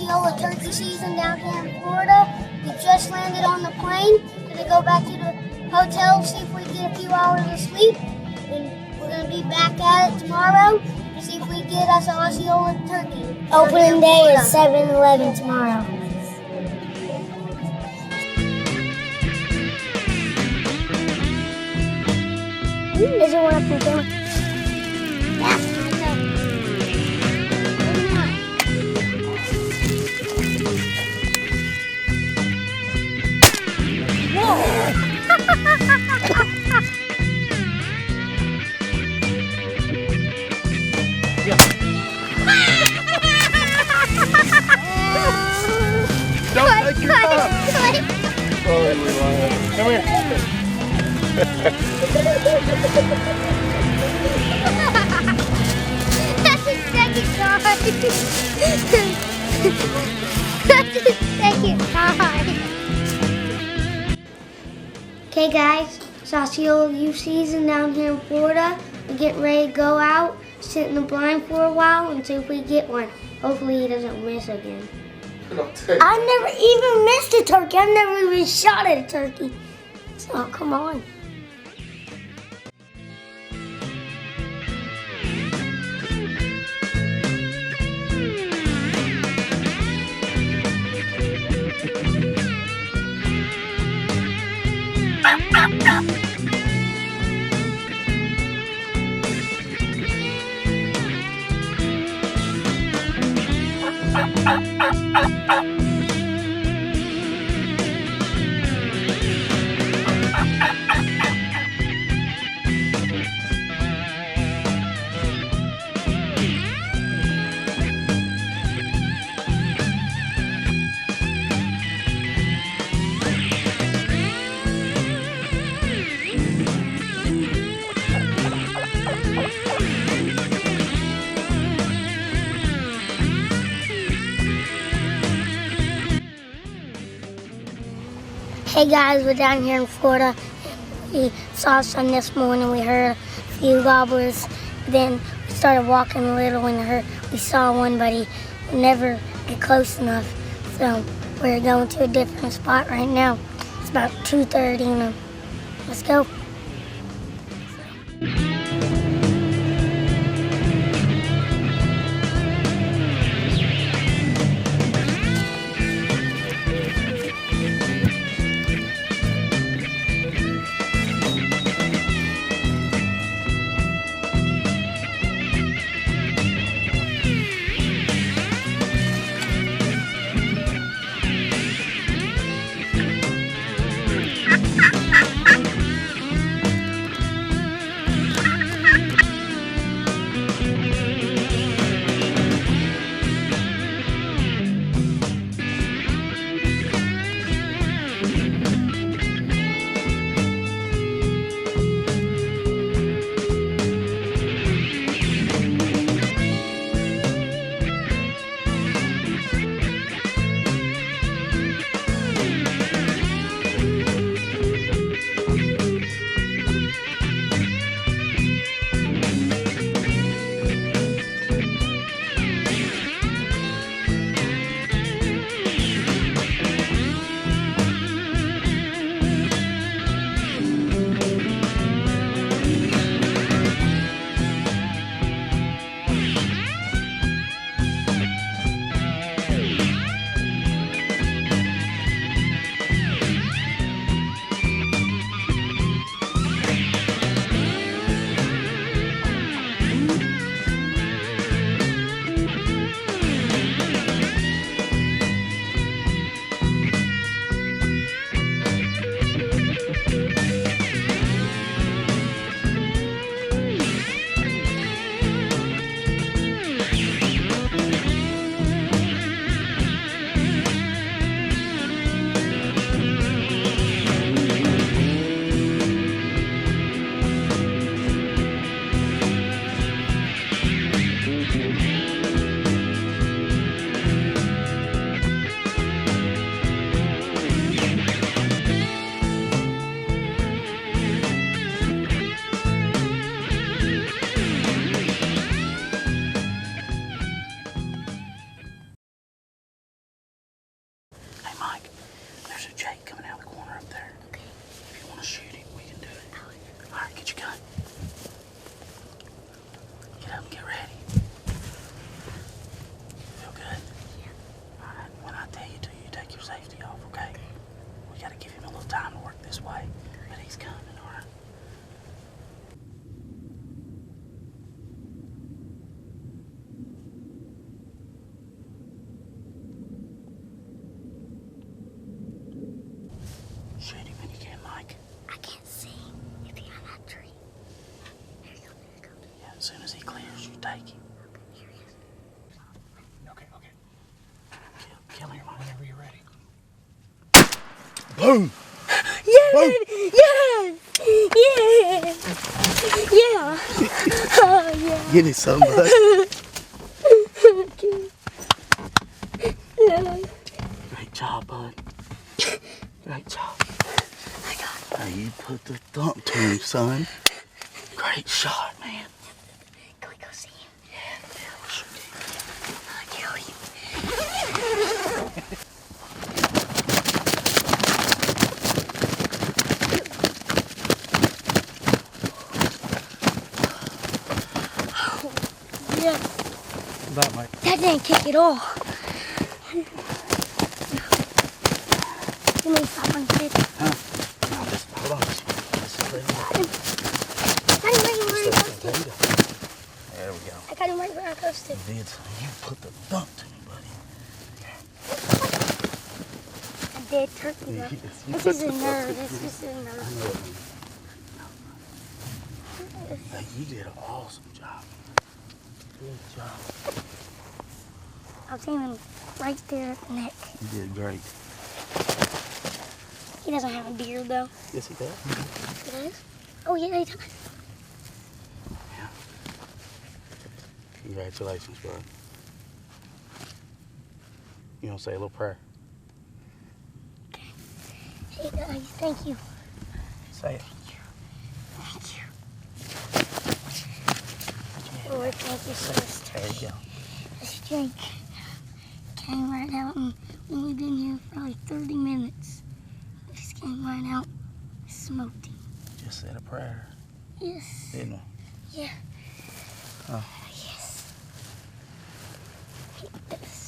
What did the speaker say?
Osceola turkey season down here in Florida. We just landed on the plane. Gonna go back to the hotel, see if we get a few hours of sleep. And we're gonna be back at it tomorrow to see if we get us an Osceola turkey. Opening day is 7-Eleven tomorrow. Is it one up in camera? Yeah. Don't take your time. Oh, you lying. Come here. That's his second try. That's his second try. Okay guys, it's Osceola youth season down here in Florida. We're getting ready to go out, sit in the blind for a while and see if we get one. Hopefully he doesn't miss again. I never even missed a turkey. I've never even shot at a turkey. So come on. Hey guys, we're down here in Florida. We saw some this morning. We heard a few gobblers. Then we started walking a little and we saw one, but he never get close enough. So we're going to a different spot right now. It's about 2:30 and let's go. gotta give him a little time to work this way. But he's coming, all right? Shoot him when you can, Mike. I can't see if he's on that tree. There you go, there you go. Yeah, as soon as he clears, you take him. Here he is. Okay, okay. Kill him, Mike. Whenever you're ready. Boom! Yes! Yes! Yes! Yeah! Oh, yeah. Get it, son, bud. Great job, bud. Great job. I got it. Hey, you put the thump to him, son. Great shot, man. Can we go see him? Yeah, we sure did. I'll kill him. Yeah, That, Mike. that didn't kick at all. You need to stop on kid. Now, just hold on. Just let him go. I got him right where I posted. There you go. There we go. I got him right where I posted. You did, son. You put the thump to me, buddy. A dead turkey, though. Yes, you This put is the a thump nerve. to This me. is a nerve. Hey, you did an awesome job. Good job. I was aiming right there at the neck. You did great. He doesn't have a beard, though. Yes, he does. He does? Oh, yeah, he does. Congratulations, bro. You want to say a little prayer? Hey, guys, thank you. Say it. Thank you. Lord, thank you for this There you go. This drink came right out, and we've been here for like 30 minutes. It just came right out. Smoked him. Just said a prayer, Yes. didn't we? Yeah. Oh. Yes. Yes.